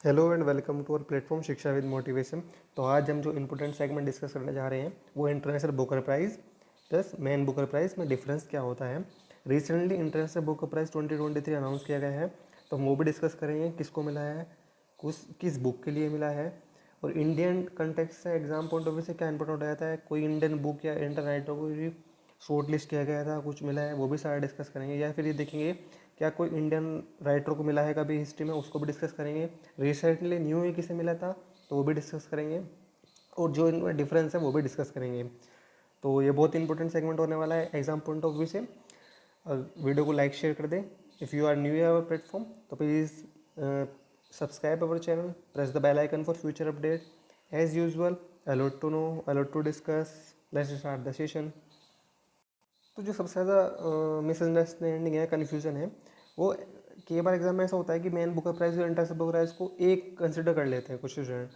Hello and welcome to our platform Shiksha with motivation. तो आज हम जो इम्पोर्टेंट सेगमेंट डिस्कस करने जा रहे हैं वो international Booker prize plus man Booker prize में डिफरेंस क्या होता है। Recently international Booker prize 2023 announce किया गया है, तो हम वो भी डिस्कस करेंगे किसको मिला है, किस बुक के लिए मिला है, और इंडियन कंटेक्स्ट से एग्जाम पॉइंट ऑफ व्यू से क्या इंपॉर्टेंट हो जाता है। कोई इंडियन बुक या इंडियन राइटर को भी शॉर्ट लिस्ट किया गया था, कुछ मिला है, वो भी सारा डिस्कस करेंगे। या फिर ये देखेंगे क्या कोई इंडियन राइटर को मिला है कभी हिस्ट्री में, उसको भी डिस्कस करेंगे। रिसेंटली न्यू है किसे मिला था तो वो भी डिस्कस करेंगे, और जो इनमें डिफरेंस है वो भी डिस्कस करेंगे। तो ये बहुत इंपॉर्टेंट सेगमेंट होने वाला है एग्जाम पॉइंट ऑफ व्यू से। वीडियो को लाइक शेयर कर दें। If you are new our platform तो please subscribe our channel, press the bell icon for future update. As usual, alert to know, alert to discuss. Let's start the session. तो जो सबसे ज़्यादा misunderstanding है, confusion है, वो कई बार exam में ऐसा होता है कि मेन बुकर प्राइस और इंटरनेशनल बुकर प्राइस को एक कंसिडर कर लेते हैं कुछ स्टूडेंट।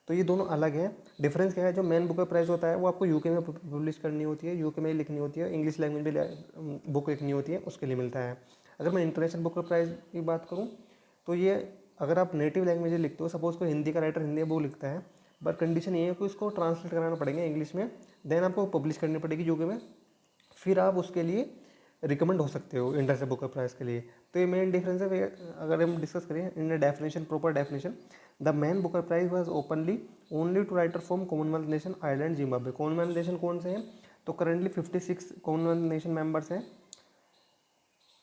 तो ये दोनों अलग हैं। डिफरेंस क्या है, जो मेन बुकर प्राइस होता है वो आपको यूके में पब्लिश करनी होती है, यूके में लिखनी होती है, इंग्लिश लैंग्वेज में बुक लिखनी होती है, उसके लिए मिलता है। अगर मैं इंटरनेशनल बुकर प्राइस की बात करूँ तो ये अगर आप नेटिव लैंग्वेज लिखते हो, सपोज कोई हिंदी का राइटर हिंदी में बुक लिखता है, बट कंडीशन ये है कि उसको ट्रांसलेट कराना पड़ेगा इंग्लिश में, देन आपको पब्लिश करनी पड़ेगी यूके में, फिर आप उसके लिए रिकमेंड हो सकते हो इंटरनेशनल बुकर प्राइस के लिए। तो ये मेन डिफरेंस है। अगर हम डिस्कस करें इन definition, proper definition, the Man Booker Prize was openly only to writer from Commonwealth nation Ireland Zimbabwe. Commonwealth nation कौन से हैं, तो करंटली 56 कॉमनवेल्थ नेशन मेंबर्स हैं।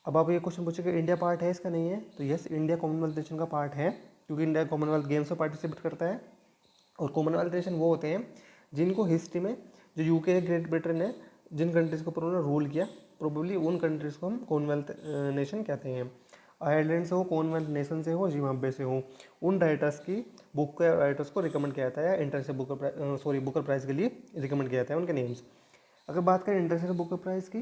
अब आप ये क्वेश्चन पूछे इंडिया पार्ट है इसका, नहीं है, तो यस, इंडिया कॉमनवेल्थ नेशन का पार्ट है, क्योंकि इंडिया कॉमनवेल्थ गेम्स में पार्टिसिपेट करता है। और कॉमनवेल्थ नेशन वो होते हैं जिनको हिस्ट्री में, जो यूके है, ग्रेट ब्रिटेन है, जिन कंट्रीज़ के ऊपर उन्होंने रूल किया, प्रोबेबली उन कंट्रीज़ को हम कॉमनवेल्थ नेशन कहते हैं। आयरलैंड से हो, कॉमनवेल्थ नेशन से हो, जिम्बाब्वे से हो, उन राइटर्स की बुक के राइटर्स को रिकमेंड किया जाता है इंटरनेशनल बुकर प्राइज़ के लिए रिकमेंड किया जाता है उनके नेम्स। अगर बात करें इंटरनेशनल बुकर प्राइज़ की,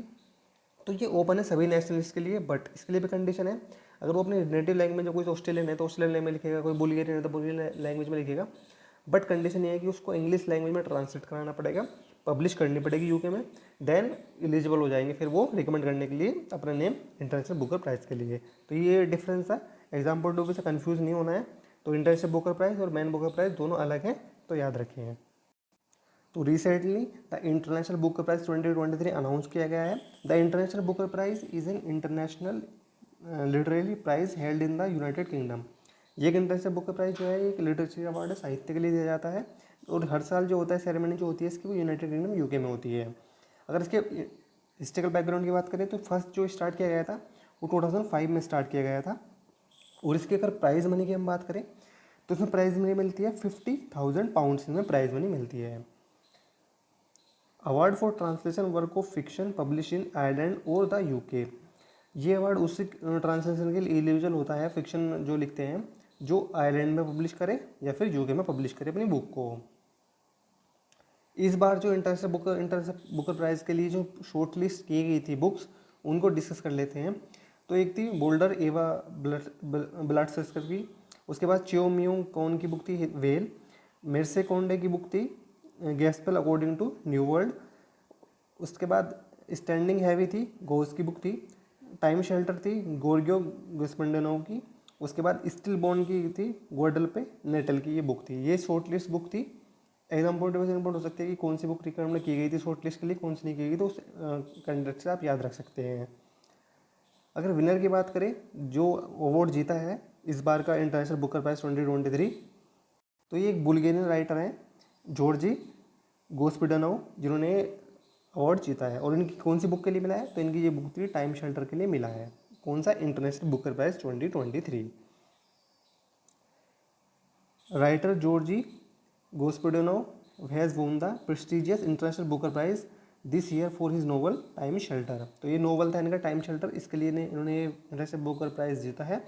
तो ये ओपन है सभी नेशनलिस्ट के लिए, बट इसके लिए भी कंडीशन है। अगर वो अपनी नेटिव लैंग्वेज में, कोई ऑस्ट्रेलियन है तो ऑस्ट्रेलियन लैंग्वेज लिखेगा, कोई बुल्गेरियन है तो बुल्गेरियन लैंग्वेज में लिखेगा, बट कंडीशन ये है कि उसको इंग्लिश लैंग्वेज में ट्रांसलेट कराना पड़ेगा, पब्लिश करनी पड़ेगी यूके में, देन एलिजिबल हो जाएंगे फिर वो रिकमेंड करने के लिए अपना नेम इंटरनेशनल बुकर प्राइज़ के लिए। तो ये डिफरेंस है, एग्जाम पॉइंट ऑफ व्यू से कन्फ्यूज़ नहीं होना है। तो इंटरनेशनल बुकर प्राइज़ और मैन बुकर प्राइज़ दोनों अलग हैं, तो याद रखिए। तो recently the international Booker prize 2023 announce किया गया है। The international Booker prize is an international literary prize held in the United Kingdom. ये एक इंटरनेशनल बुकर प्राइज़ जो है एक लिटरेचर अवार्ड है, साहित्य के लिए दिया जाता है, और हर साल जो होता है सेरेमनी जो होती है इसकी, वो यूनाइटेड किंगडम यूके में होती है। अगर इसके हिस्टोरिकल बैकग्राउंड की बात करें तो फर्स्ट जो स्टार्ट किया गया था वो 2005 में स्टार्ट किया गया था। और इसकी अगर प्राइज़ मनी की हम बात करें तो इसमें प्राइज़ मनी मिलती है 50,000 पाउंड्स, इसमें प्राइज़ मनी मिलती है। Award for translation work of fiction publish in Ireland और द यूके। ये अवार्ड उसी ट्रांसलेशन के लिए एलिजिबल होता है, फिक्शन जो लिखते हैं, जो आयरलैंड में पब्लिश करे या फिर यूके में पब्लिश करे अपनी बुक को। इस बार जो इंटरनेशनल बुकर प्राइज़ के लिए जो शॉर्ट लिस्ट की गई थी बुक्स, उनको डिस्कस कर लेते हैं। तो एक थी बोल्डर एवा ब्लाटसेस्कर की, उसके बाद चियो मियोंग कौन की बुक थी वेल, मेर्से कोंडे की बुक थी गैस्पेल अकॉर्डिंग टू न्यू वर्ल्ड, उसके बाद स्टैंडिंग हैवी थी गोस की बुक थी, टाइम शेल्टर थी गोर्गियो गुस्मंडनोव की, उसके बाद स्टिल बॉर्न की थी ग्वाडलपे नेटल की ये बुक थी। ये शॉर्ट लिस्ट बुक थी। एग्जाम पॉइंट ऑफ व्यू हो सकती है कि कौन सी बुक रिकमेंड की गई थी शॉर्ट लिस्ट के लिए, कौन सी नहीं की गई, तो उस कंटेक्स्ट से आप याद रख सकते हैं। अगर विनर की बात करें, जो अवार्ड जीता है इस बार का इंटरनेशनल बुकर प्राइज 2023, तो ये एक बुल्गेरियन राइटर हैं जॉर्जी गोस्पिडनोव, जिन्होंने अवार्ड जीता है। और इनकी कौन सी बुक के लिए मिला है, तो इनकी ये बुक थी टाइम शेल्टर के लिए मिला है। कौन सा, International Booker Prize 2023। Writer Georgi Gospodinov has won the prestigious International Booker Prize this year for his novel Time Shelter. तो ये नोवेल था इनका टाइम शेल्टर, इसके लिए इन्होंने इंटरनेशनल बुकर प्राइज जीता है।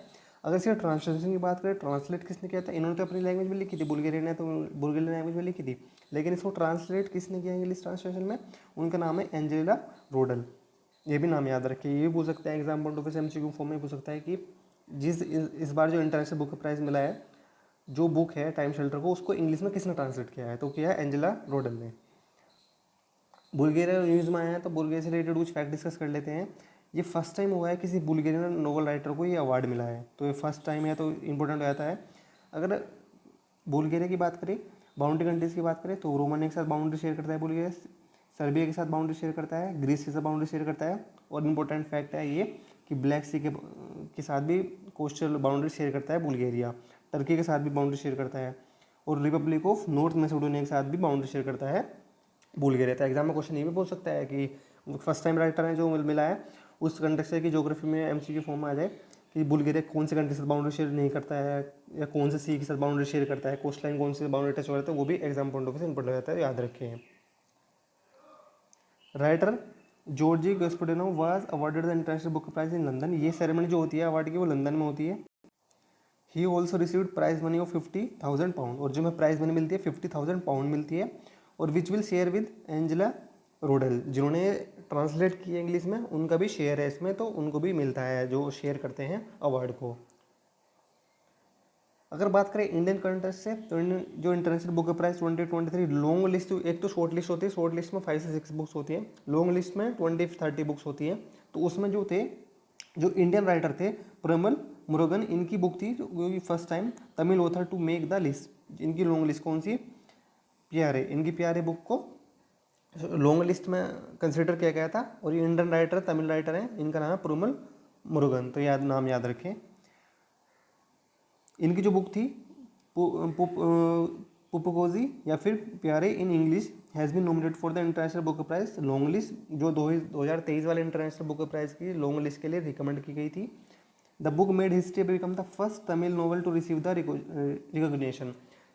अगर इसके ट्रांसलेशन की बात करें, ट्रांसलेट किसने किया था, इन्होंने तो अपनी लैंग्वेज में लिखी थी, बुल्गेरियन है तो बुल्गेरियन लैंग्वेज में लिखी थी, लेकिन इसको ट्रांसलेट किसने किया इंग्लिश ट्रांसलेशन में, उनका नाम है एंजेला रोडल। ये भी नाम याद रखिए। ये भी पूछ सकता है एग्जाम पॉइंट ऑफ व्यू से, एमसीक्यू फॉर्म में पूछ सकता है कि इस बार जो इंटरनेशनल बुक प्राइज़ मिला है, जो बुक है टाइम शेल्टर को, उसको इंग्लिश में किसने ट्रांसलेट किया है, तो किया है एंजेला रोडल ने। बुल्गेरिया न्यूज़ में आया है तो बुल्गेरिया से रिलेटेड कुछ फैक्ट डिस्कस कर लेते हैं। ये फर्स्ट टाइम हुआ है किसी बुल्गेरियन नोवेल राइटर को ये अवार्ड मिला है, तो ये फर्स्ट टाइम है तो इंपॉर्टेंट हो जाता है। अगर बुल्गारिया की बात करें, बाउंड्री कंट्रीज़ की बात करें, तो रोमानिया के साथ बाउंड्री शेयर करता है बुल्गारिया, सर्बिया के साथ बाउंड्री शेयर करता है, ग्रीस के साथ बाउंड्री शेयर करता है, और इम्पोर्टेंट फैक्ट है ये कि ब्लैक सी के साथ भी कोस्टल बाउंड्री शेयर करता है बुल्गारिया, टर्की के साथ भी बाउंड्री शेयर करता है, और रिपब्लिक ऑफ नॉर्थ मैसेडोनिया के साथ भी बाउंड्री शेयर करता है बुल्गारिया। तो एग्जाम में क्वेश्चन ये भी पूछ सकता है कि फर्स्ट टाइम राइटर है जो मिला है उस कंटेक्स्ट से कि ज्योग्राफी में एमसीक्यू फॉर्म में आ जाए कि बुल्गारिया कौन से कंट्री से बाउंड्री शेयर नहीं करता है, या कौन से सी के साथ बाउंड्री शेयर करता है, कोस्ट लाइन कौन से बाउंड्री टच हो जाता है, वो भी एग्जाम पॉइंट ऑफ व्यू से इंपॉर्टेंट रहता है, याद रखें। Writer Georgi Gospodinov was awarded the international book Prize in London. ये सेरेमनी जो होती है अवार्ड की वो लंदन में होती है। He also received prize money of 50,000 pound, और जो में प्राइज मनी मिलती है 50,000 पाउंड मिलती है, और which will share with Angela Rodel, जिन्होंने ट्रांसलेट किया इंग्लिश में उनका भी शेयर है इसमें, तो उनको भी मिलता है जो शेयर करते हैं अवार्ड को। अगर बात करें इंडियन कंटेस्ट से, तो जो international book prize 2023 long list, एक तो शॉर्ट लिस्ट होती है, शॉर्ट लिस्ट में 5 से 6 बुक्स होती है, लॉन्ग लिस्ट में 20-30 बुक्स होती है। तो उसमें जो थे, जो इंडियन राइटर थे प्रमल मुरुगन, इनकी बुक थी जो first time Tamil author to make the list. इनकी लॉन्ग लिस्ट कौन सी? प्यारे, इनकी प्यारे बुक को लॉन्ग लिस्ट में कंसिडर किया गया था, और ये इंडियन राइटर तमिल राइटर हैं, इनका नाम है प्रमल मुरुगन, तो नाम याद रखें। इनकी जो बुक थी पुपकोजी या फिर Pyre in English has been nominated for the international book prize long list, जो 2023 वाले इंटरनेशनल बुक प्राइज की लॉन्ग लिस्ट के लिए रिकमेंड की गई थी। The book made history become the first Tamil novel to receive the recognition.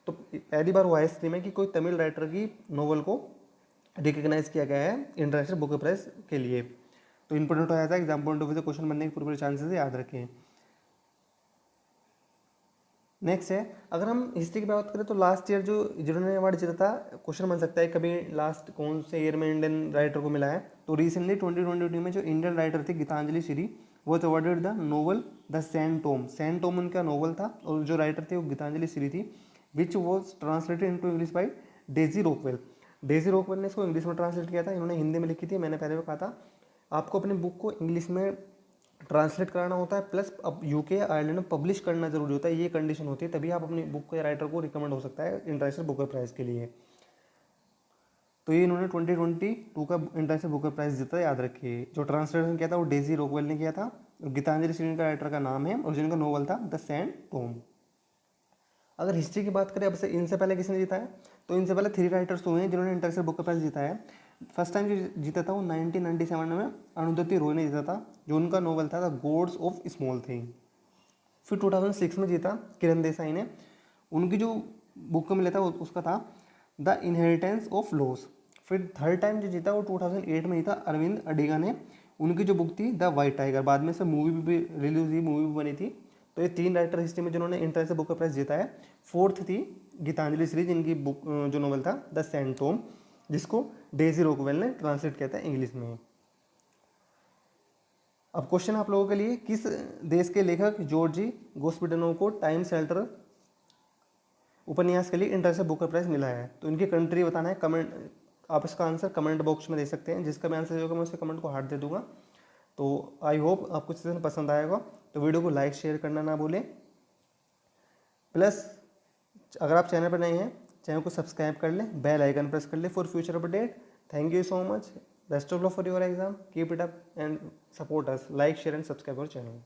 तो पहली बार हुआ है हिस्ट्री में कि कोई तमिल राइटर की नॉवल को रिकग्नाइज किया गया है इंटरनेशनल बुक प्राइज के लिए। तो इंपॉर्टेंट हो जाता है, एग्जाम पॉइंट ऑफ व्यू से क्वेश्चन बनने के पूरे चांसेस याद रखें। नेक्स्ट है, अगर हम हिस्ट्री की बात करें तो लास्ट ईयर जो जिन्होंने अवार्ड जीता था, क्वेश्चन बन सकता है कभी लास्ट कौन से ईयर में इंडियन राइटर को मिला है। तो रिसेंटली 2022 में जो इंडियन राइटर थी गीतांजलि श्री, वो awarded the novel the sand Tom. Sand Tom उनका नोवेल था, और जो राइटर थे वो गीतांजलि श्री थी, which was translated into English by Daisy Rockwell. Daisy Rockwell ने इसको इंग्लिश में ट्रांसलेट किया था, इन्होंने हिंदी में लिखी थी। मैंने पहले भी कहा था आपको अपनी बुक को इंग्लिश में ट्रांसलेट कराना होता है, प्लस अब यूके या आयरलैंड में पब्लिश करना जरूरी होता है, ये कंडीशन होती है, तभी आप अपनी बुक को या राइटर को रिकमेंड हो सकता है इंटरनेशनल बुकर प्राइज के लिए। तो ये इन्होंने 2022 का इंटरनेशनल बुकर प्राइज जीता, याद रखिए। जो ट्रांसलेशन किया था वो डेजी रॉकवेल ने किया था, गीतांजलि श्री का राइटर का नाम है, और जिनका नोवेल था द सैंड टॉम। अगर हिस्ट्री की बात करें अब से, इनसे पहले किसने जीता है, तो इनसे पहले 3 राइटर्स हुए हैं जिन्होंने इंटरनेशनल बुकर प्राइज जीता है। फर्स्ट टाइम जो जीता था वो 1997 में अरुंधति रॉय ने जीता था, जो उनका नोवेल था the gods of small thing. फिर 2006 में जीता किरण देसाई ने, उनकी जो बुक को मिला था उसका था द इनहेरिटेंस ऑफ लॉस। फिर थर्ड टाइम जो जीता वो 2008 में जीता अरविंद अडिगा ने, उनकी जो बुक थी द वाइट टाइगर, बाद में से मूवी भी रिलीज हुई, मूवी भी बनी थी। तो ये 3 राइटर हिस्ट्री में जिन्होंने इंटरनेशनल बुक प्राइज जीता है। फोर्थ थी गीतांजलि श्री, जिनकी बुक जो नोवेल था द सैंड टॉम, जिसको डेजी रॉकवेल ने ट्रांसलेट किया था इंग्लिश में। अब क्वेश्चन आप लोगों के लिए, किस देश के लेखक जॉर्जी गॉस्पेडिनो को टाइम शेल्टर उपन्यास के लिए इंटरनेशनल बुकर प्राइज मिला है? तो इनकी कंट्री बताना है। कमेंट, आप इसका आंसर कमेंट बॉक्स में दे सकते हैं, जिसका भी आंसर होगा मैं उसके कमेंट को हार्ट दे दूंगा। तो आई होप आपको सेशन पसंद आएगा, तो वीडियो को लाइक शेयर करना ना भूलें। प्लस अगर आप चैनल पर नए हैं, चैनल को सब्सक्राइब कर लें, बेल आइकन प्रेस कर लें for future update. Thank you so much, best of luck for your exam, keep it up and support us, like share and subscribe our channel.